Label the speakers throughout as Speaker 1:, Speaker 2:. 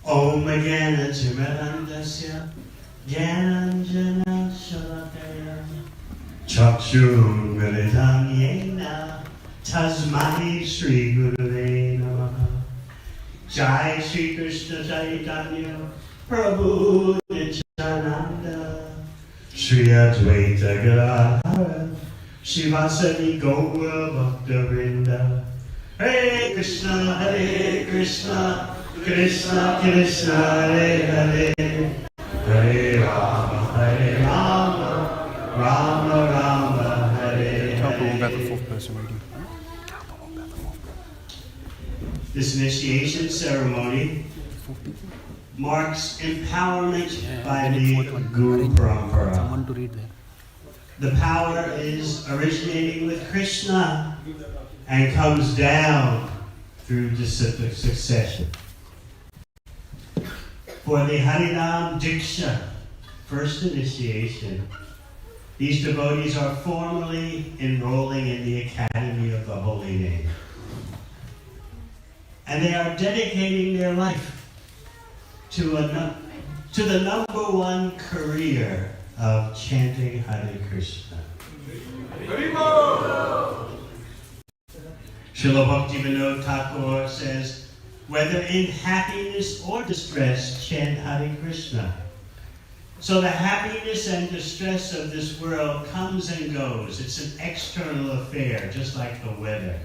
Speaker 1: Om Jnana Timirandasya Jnananjana Shalakaya Chakshurmilitam Yena Tasmai Shri Gurave Namaha. Jai Shri Krishna Chaitanya Prabhu Nityananda Shri Advaita Gadadhara Shivasadi Gaura Bhakta Vrinda. Hare Krishna, Krishna Krishna, Hare Hare, Hare Rama, Rama Rama, Hare
Speaker 2: Can't
Speaker 1: Hare.
Speaker 2: go about the fourth person reading.
Speaker 1: This initiation ceremony marks empowerment by the Guru Parampara.
Speaker 2: Someone to read there.
Speaker 1: The power is originating with Krishna and comes down through disciplic succession. For the Harinam Diksha, first initiation, these devotees are formally enrolling in the Academy of the Holy Name. And they are dedicating their life to the number one career of chanting Hare Krishna. Srila Bhaktivinoda Thakur says, whether in happiness or distress, chant Hare Krishna. So the happiness and distress of this world comes and goes. It's an external affair, just like the weather.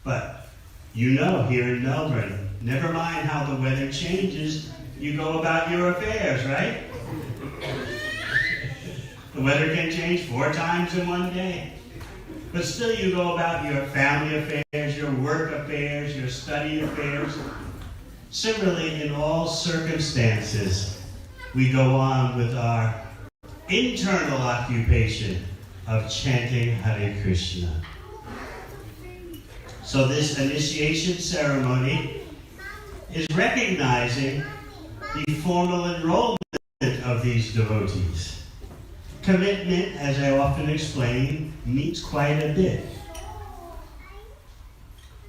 Speaker 1: But you know, here in Melbourne, never mind how the weather changes, you go about your affairs, right? The weather can change 4 times in one day. But still you go about your family affairs, your work affairs, your study affairs. Similarly, in all circumstances, we go on with our internal occupation of chanting Hare Krishna. So this initiation ceremony is recognizing the formal enrollment of these devotees. Commitment, as I often explain, means quite a bit.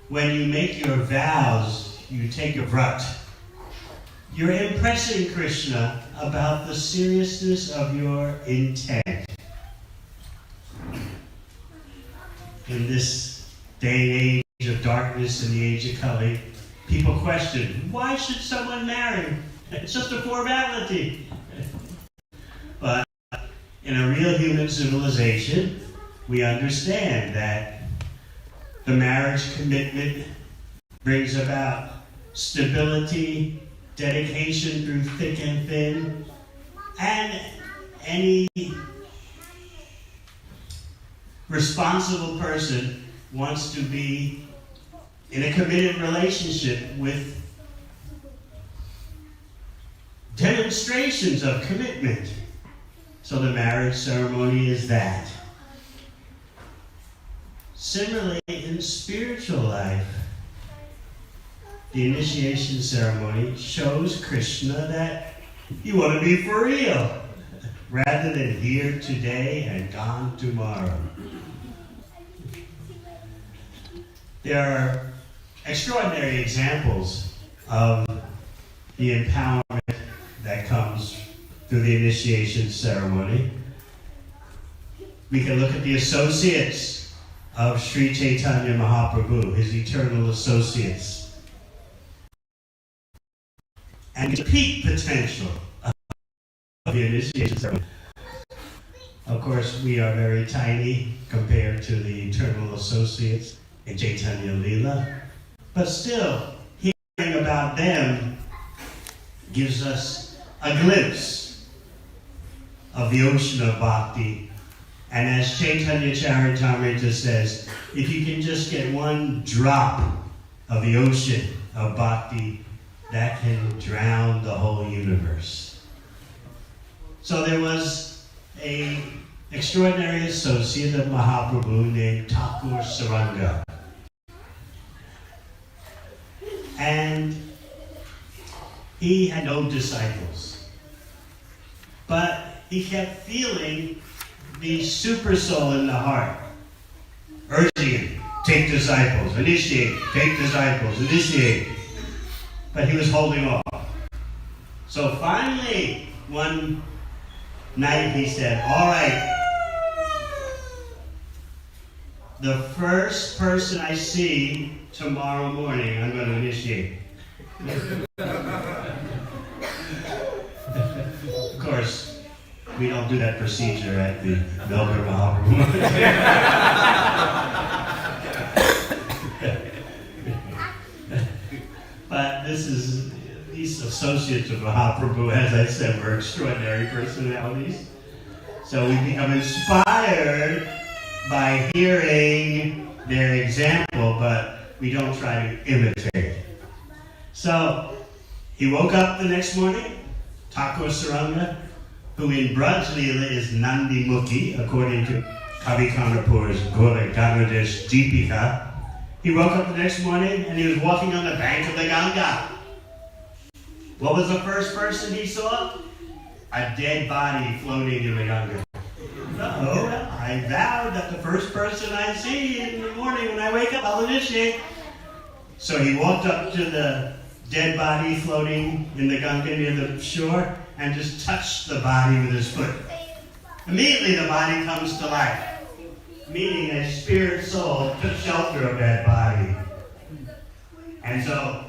Speaker 1: When you make your vows, you take a vrat. You're impressing Krishna about the seriousness of your intent. In this day and age of darkness and the age of Kali, people question, why should someone marry? It's just a formality. But in a real human civilization, we understand that the marriage commitment brings about stability, dedication through thick and thin, and any responsible person wants to be in a committed relationship with demonstrations of commitment. So the marriage ceremony is that. Similarly, in spiritual life, the initiation ceremony shows Krishna that you want to be for real, rather than here today and gone tomorrow. There are extraordinary examples of the empowerment that comes through the initiation ceremony. We can look at the associates of Sri Chaitanya Mahaprabhu, his eternal associates, and the peak potential of the initiation ceremony. Of course, we are very tiny compared to the eternal associates in Chaitanya Leela, but still, hearing about them gives us a glimpse of the ocean of bhakti. And as Chaitanya Charitamrita says, if you can just get one drop of the ocean of bhakti, that can drown the whole universe. So there was an extraordinary associate of Mahaprabhu named Thakur Saranga. And he had no disciples. But he kept feeling the super soul in the heart, urging him, take disciples, initiate, take disciples, initiate. but he was holding off. So finally, one night he said, all right, the first person I see tomorrow morning, I'm going to initiate. Of course, we don't do that procedure at the Melbourne Temple. But these associates of Mahaprabhu, as I said, were extraordinary personalities. So we become inspired by hearing their example, but we don't try to imitate. So he woke up the next morning, Thakur Saranga, who in Braj Leela is Nandi Mukhi, according to Kavi Kanapur's Gora Ganadesh Deepika. He woke up the next morning and he was walking on the bank of the Ganga. What was the first person he saw? A dead body floating in the Ganga. Uh-oh, I vowed that the first person I see in the morning when I wake up, I'll initiate. So he walked up to the dead body floating in the Ganga near the shore and just touched the body with his foot. Immediately the body comes to life, meaning a spirit soul took shelter of that body. And so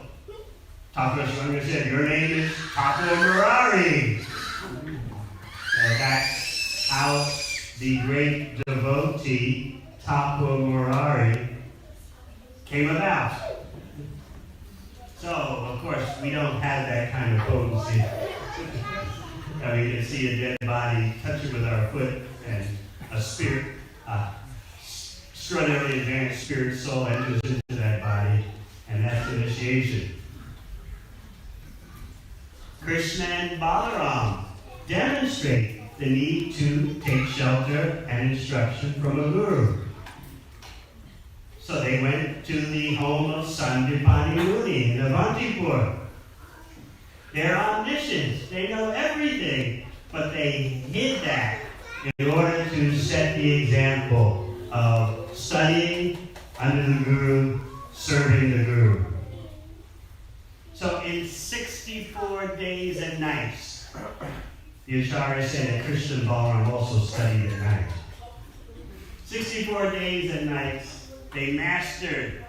Speaker 1: Thakur Saranga said, your name is Thakur Murari. So that's how the great devotee Thakur Murari came about. So, of course, we don't have that kind of potency. We can see a dead body, touch it with our foot, and a spirit, extraordinarily advanced spirit soul enters into that body, and that's initiation. Krishna and Balaram demonstrate the need to take shelter and instruction from a guru. So they went to the home of Sandipani Muni in Avantipur. They're omniscients. They know everything. But they hid that in order to set the example of studying under the Guru, serving the Guru. So in 64 days and nights, the Acharyas say that Krishna and Balaram also studied at night. 64 days and nights, they mastered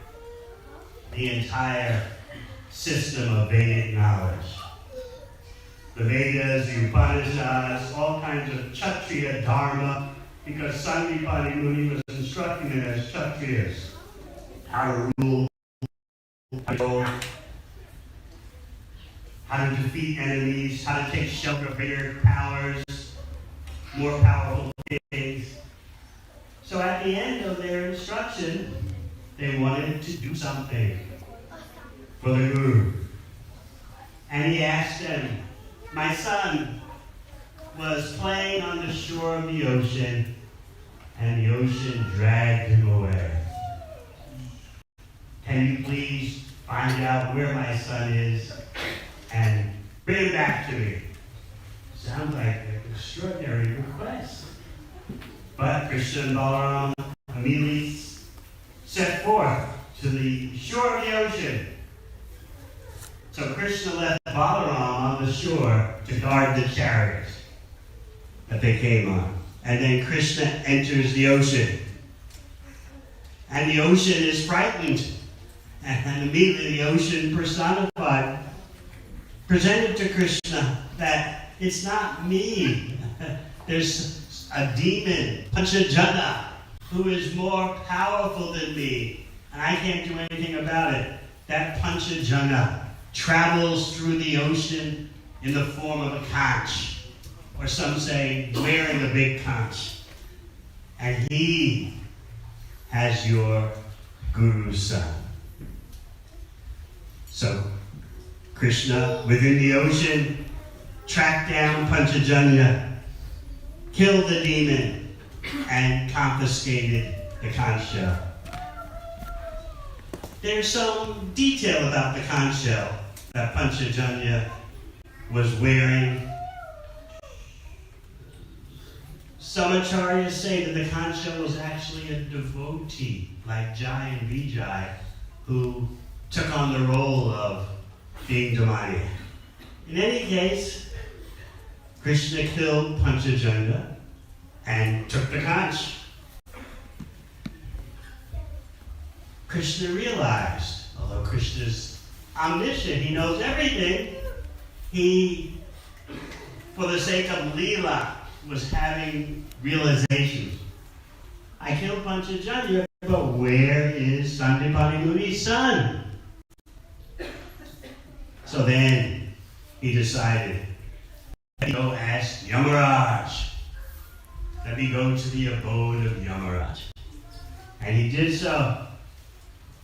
Speaker 1: the entire system of Vedic knowledge. The Vedas, the Upanishads, all kinds of Kshatriya Dharma, because Sandipani Muni was instructing them as Kshatriyas how to rule, how to defeat enemies, how to take shelter of bigger powers, more powerful things. So at the end of their instruction, they wanted to do something for the Guru. And he asked them, my son was playing on the shore of the ocean, and the ocean dragged him away. Can you please find out where my son is and bring him back to me? Sounds like an extraordinary request. But Krishna and Balaram immediately set forth to the shore of the ocean. So Krishna left Balaram on the shore to guard the chariot that they came on. And then Krishna enters the ocean. And the ocean is frightened. And immediately the ocean personified, presented to Krishna that it's not me. There's a demon, Panchajana, who is more powerful than me, and I can't do anything about it. That Panchajana travels through the ocean in the form of a conch, or some say wearing a big conch. And he has your Guru's son. So Krishna, within the ocean, tracked down Panchajanya, killed the demon, and confiscated the conch shell. There's some detail about the conch shell that Panchajanya was wearing. Some acharyas say that the conch shell was actually a devotee, like Jai and Vijay, who took on the role of being demoniac. In any case, Krishna killed Panchajanya and took the conch. Krishna realized, although Krishna's omniscient, he knows everything, he, for the sake of Leela, was having realizations. I killed Panchajanya, but where is Sandipani Muni's son? So then he decided, let me go ask Yamaraj. Let me go to the abode of Yamaraj. And he did so.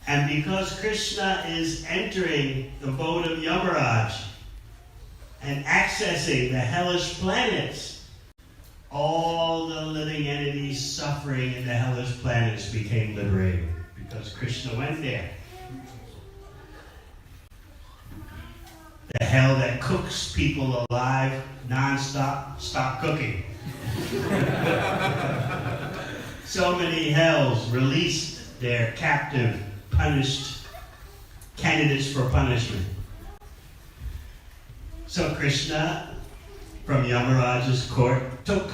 Speaker 1: And because Krishna is entering the abode of Yamaraj and accessing the hellish planets, all the living entities suffering in the hellish planets became liberated because Krishna went there. The hell that cooks people alive non-stop, stop cooking. So many hells released their captive, punished candidates for punishment. So Krishna, from Yamaraj's court, took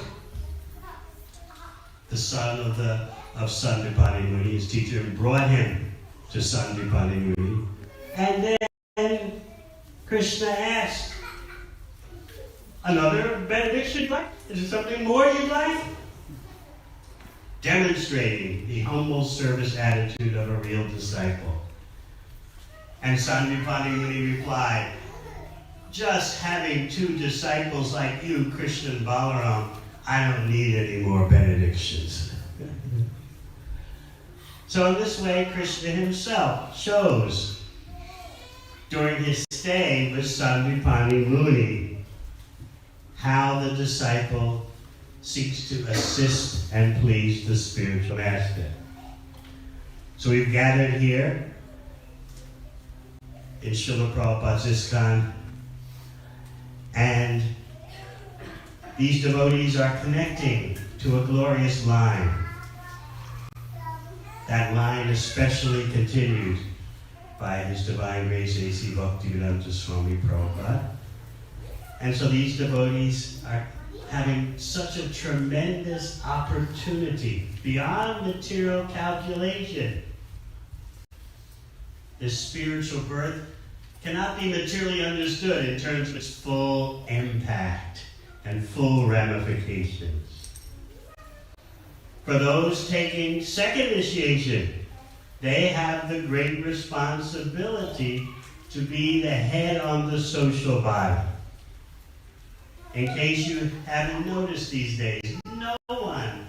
Speaker 1: the son of Sandipani Muni, his teacher, and brought him to Sandipani Muni. And then Krishna asked, another benediction you'd like? Is there something more you'd like? Demonstrating the humble service attitude of a real disciple. And Sandipani Muni replied, just having two disciples like you, Krishna and Balaram, I don't need any more benedictions. So in this way, Krishna himself shows during his stay with Sandipani Muni how the disciple seeks to assist and please the spiritual master. So we've gathered here in Srila Prabhupada's ISKCON, and these devotees are connecting to a glorious line. That line especially continued by His Divine Grace A.C. Bhaktivedanta Swami Prabhupada. And so these devotees are having such a tremendous opportunity beyond material calculation. This spiritual birth cannot be materially understood in terms of its full impact and full ramifications. For those taking second initiation, they have the great responsibility to be the head on the social body. In case you haven't noticed these days, no one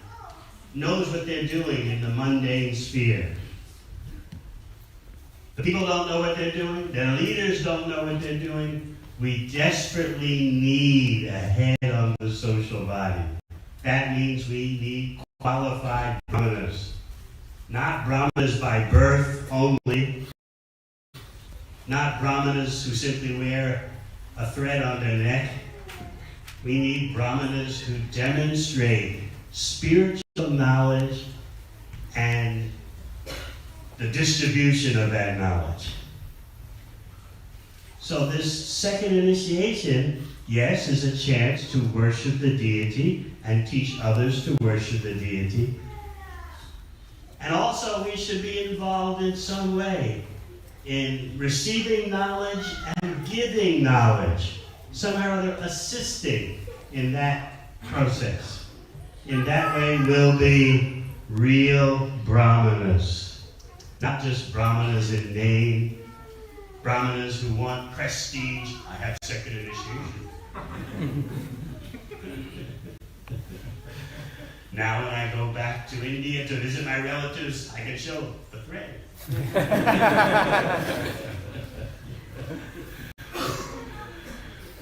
Speaker 1: knows what they're doing in the mundane sphere. The people don't know what they're doing. Their leaders don't know what they're doing. We desperately need a head on the social body. That means we need qualified brahmanas. Not brahmanas by birth only. Not brahmanas who simply wear a thread on their neck. We need brahmanas who demonstrate spiritual knowledge and the distribution of that knowledge. So this second initiation, yes, is a chance to worship the deity and teach others to worship the deity. And also we should be involved in some way in receiving knowledge and giving knowledge. Somehow or other assisting in that process. In that way we'll be real brahmanas. Not just brahmanas in name, brahmanas who want prestige. I have second initiation. Now when I go back to India to visit my relatives, I can show the thread.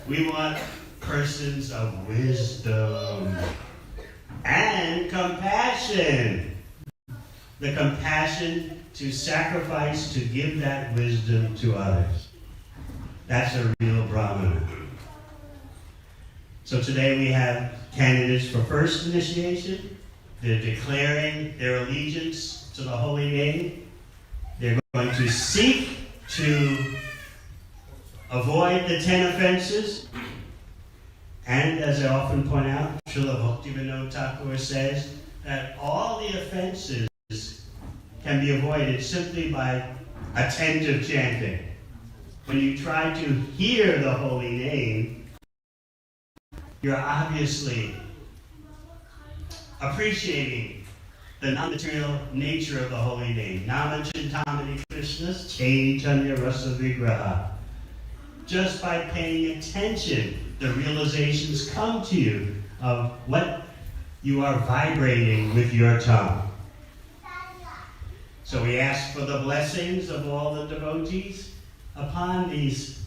Speaker 1: We want persons of wisdom and compassion. The compassion to sacrifice, to give that wisdom to others. That's a real brahmana. So today we have candidates for first initiation. They're declaring their allegiance to the holy name. They're going to seek to avoid the 10 offenses. And as I often point out, Srila Bhaktivinoda Thakur says that all the offenses can be avoided simply by attentive chanting. When you try to hear the holy name, you're obviously appreciating the non-material nature of the holy name. Nama Chintamani Krishna's Chaitanya Rasa Vigraha. Just by paying attention, the realizations come to you of what you are vibrating with your tongue. So we ask for the blessings of all the devotees upon these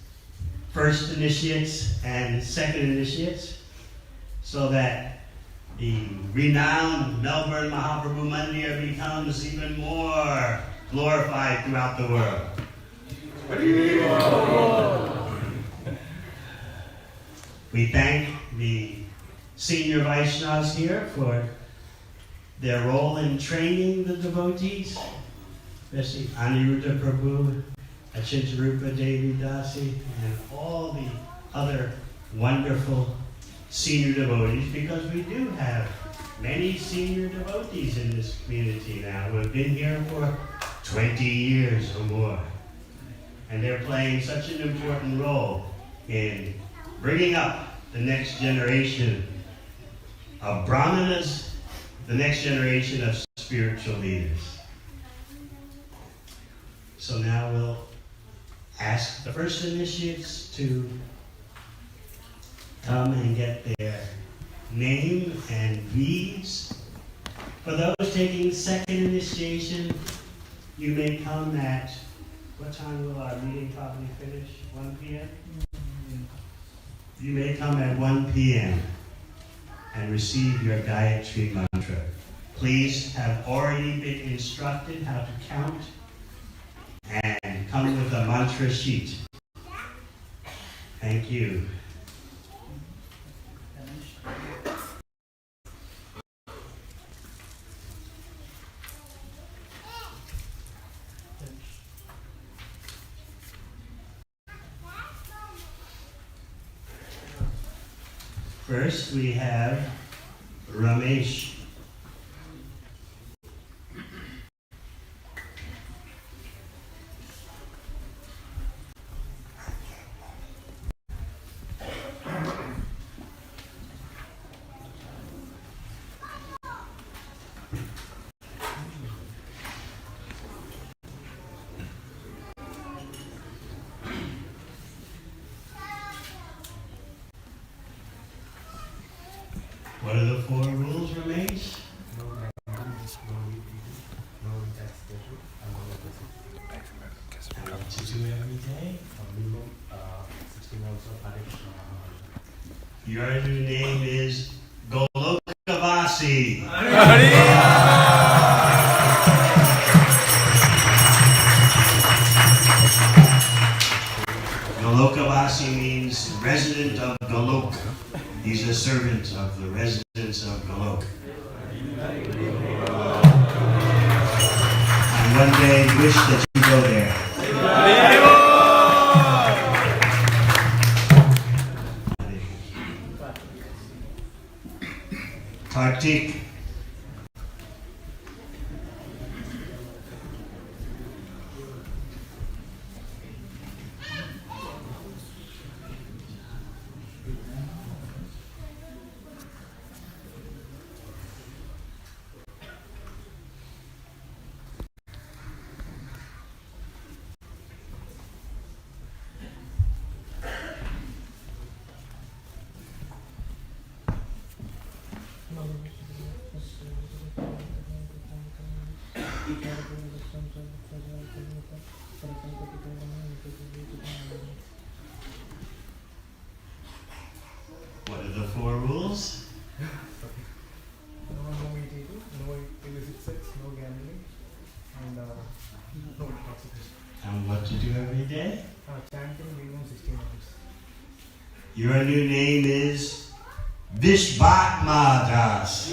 Speaker 1: first initiates and second initiates, so that the renowned Melbourne Mahaprabhu Mandir becomes even more glorified throughout the world. We thank the senior Vaishnavas here for their role in training the devotees, especially Aniruddha Prabhu, Achintarupa Devi Dasi, and all the other wonderful senior devotees, because we do have many senior devotees in this community now who have been here for 20 years or more. And they're playing such an important role in bringing up the next generation of brahmanas, the next generation of spiritual leaders. So now we'll ask the first initiates to come and get their name and beads. For those taking second initiation, you may come at, what time will our meeting probably finish? 1 p.m.? You may come at 1 p.m. and receive your Gayatri mantra. Please have already been instructed how to count and come with a mantra sheet. Thank you. First, we have Ramesh. What are the 4 rules, Ramesh?
Speaker 2: No gambling, no intoxication, and no possession.
Speaker 1: And what to do every day?
Speaker 2: Minimum 16 hours of Hare Krishna.
Speaker 1: Your new name is Golokavasi. Golokavasi means resident of Golok. He's a servant of the residents of Golok. And one day wish that you go there. Kartik. What are the 4 rules?
Speaker 2: No eating, no illicit sex, no gambling, and no intoxication.
Speaker 1: And what to do every day?
Speaker 2: Chanting minimum 16 hours.
Speaker 1: Your new name is Vishvatma Das.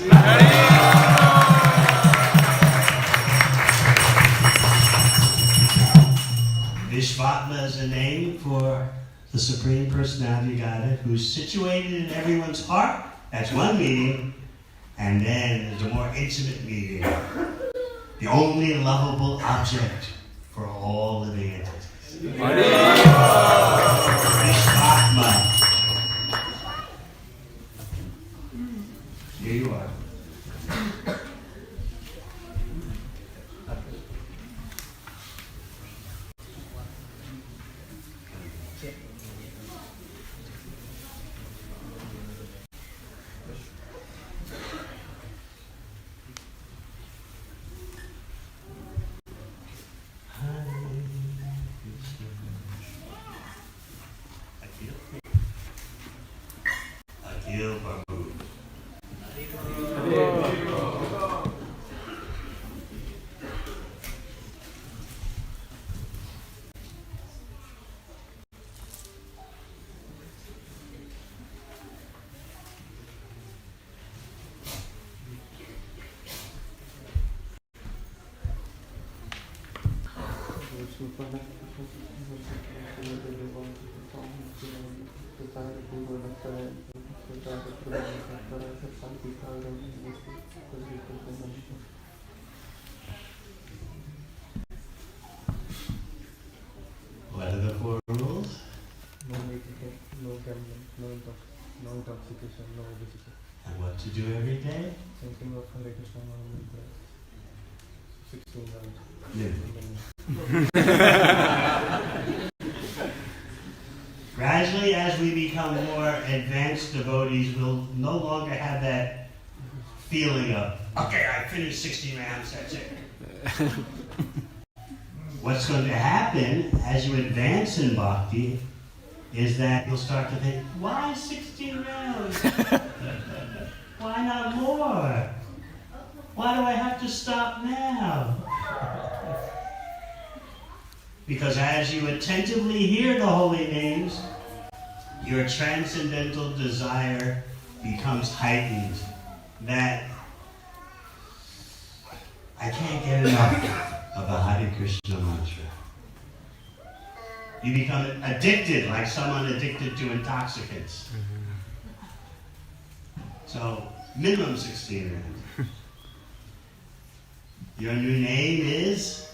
Speaker 1: Vishvatma is a name for the Supreme Personality of Godhead, who's situated in everyone's heart. That's one meaning. And then there's a more intimate meaning. The only lovable object for all living entities. Atma. Here you are. Akil Babu. What are the 4 rules?
Speaker 2: No nicotine, no gambling, no intoxication, no obesity.
Speaker 1: And what to do every day?
Speaker 2: Chanting of Hare Krishna mantra 16 rounds.
Speaker 1: Gradually, as we become more advanced devotees, we'll no longer have that feeling of, okay, I finished 60 rounds, that's it. What's going to happen as you advance in bhakti is that you'll start to think, why 16 rounds? Why not more? Why do I have to stop now? Because as you attentively hear the holy names, your transcendental desire becomes heightened. That I can't get enough of the Hare Krishna mantra. You become addicted, like someone addicted to intoxicants. So, minimum 16 rounds. Your new name is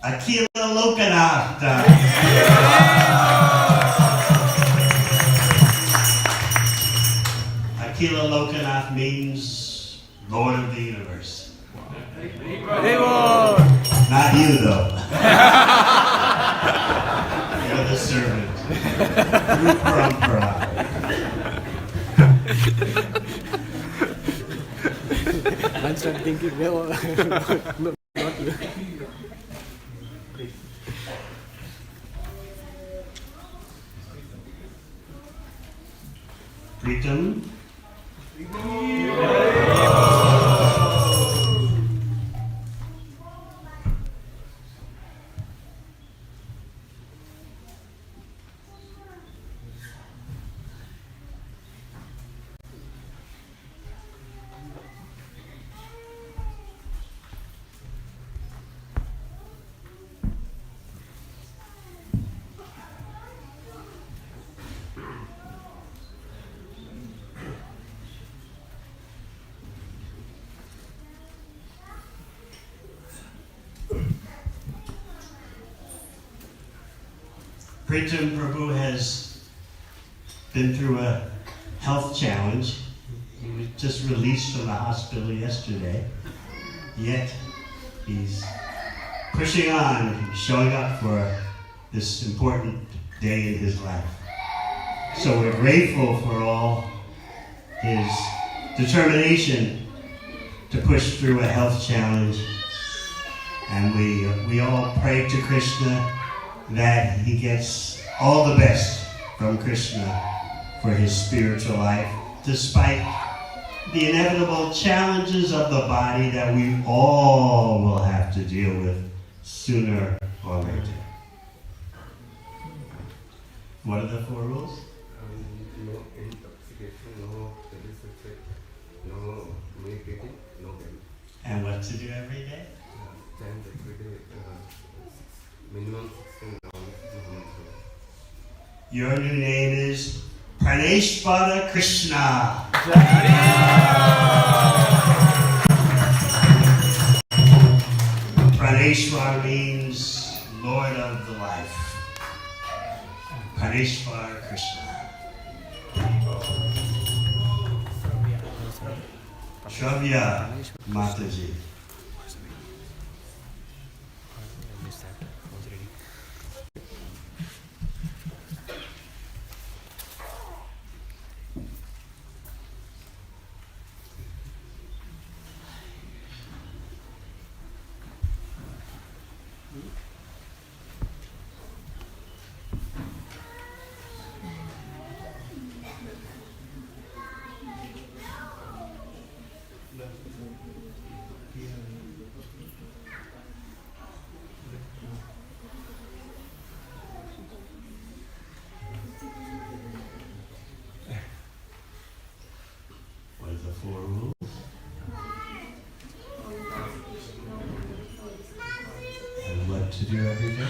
Speaker 1: Akila Lokanath. Akila Lokanath means Lord of the Universe. Not you, though. You're the servant. Through parampara.
Speaker 2: I started thinking, no, not you.
Speaker 1: Pritam. Pritam Prabhu has been through a health challenge. He was just released from the hospital yesterday. Yet, he's pushing on, showing up for this important day in his life. So we're grateful for all his determination to push through a health challenge. And we all pray to Krishna that he gets all the best from Krishna for his spiritual life, despite the inevitable challenges of the body that we all will have to deal with sooner or later. What are the 4 rules?
Speaker 3: No intoxication, no obesity, no nicotine, no gambling.
Speaker 1: And what to do every day?
Speaker 3: Chant every day, minimum 16 rounds.
Speaker 1: Your new name is Praneshvara Krishna. Praneshvara means Lord of the Life. Praneshvara Krishna. Shravya Mataji. What are the 4 rules? And what to do every day?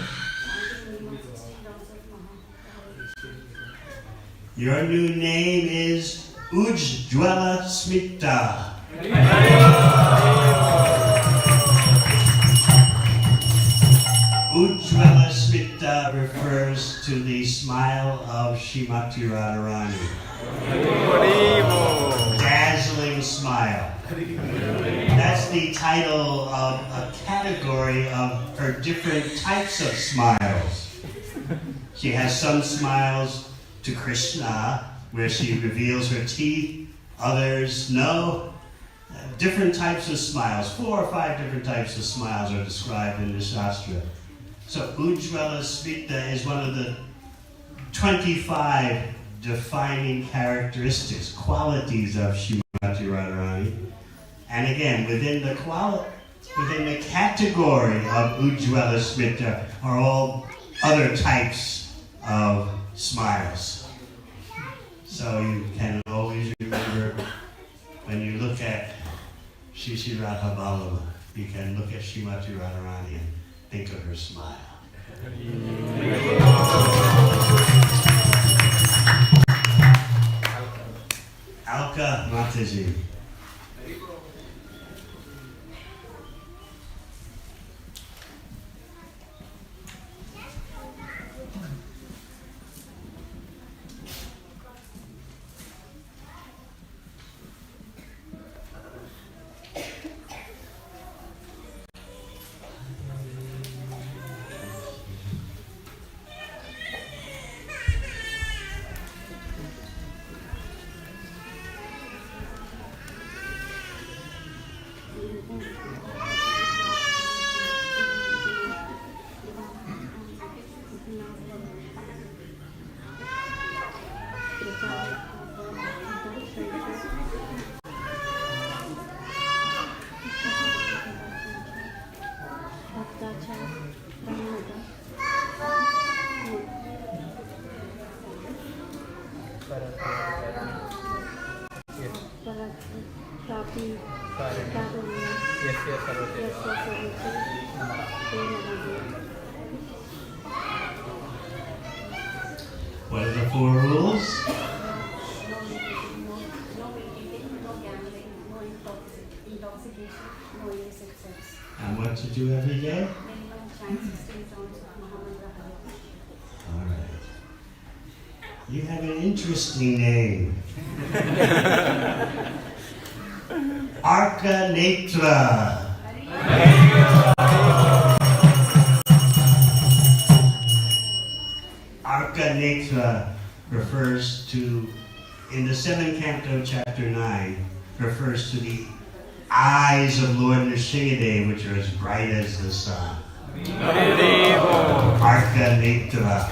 Speaker 1: Your new name is Ujjwala Smita. Ujjwala Smita refers to the smile of Srimati Radharani. Dazzling smile. That's the title of a category of her different types of smiles. She has some smiles to Krishna, where she reveals her teeth. Others, no. Different types of smiles. 4 or 5 different types of smiles are described in the Shastra. So Ujjwala Smita is one of the 25 defining characteristics, qualities of Srimati Radharani. And again, within the category of Ujjwala Smita are all other types of smiles. So you can always remember when you look at Shri Radha Vallabha, you can look at Srimati Radharani and think of her smile. Alka Mataji. What are the 4 rules? And what to do every day? All right. You have an interesting name. Arka Netra. Arka Netra refers to, in the 7th canto, chapter 9, refers to the eyes of Lord Nrsimhadev, which are as bright as the sun. Arka Netra.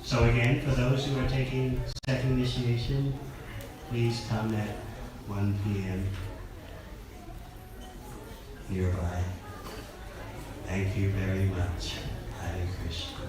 Speaker 1: So again, for those who are taking second initiation, please come at 1 p.m. nearby. Thank you very much. Hare Krishna.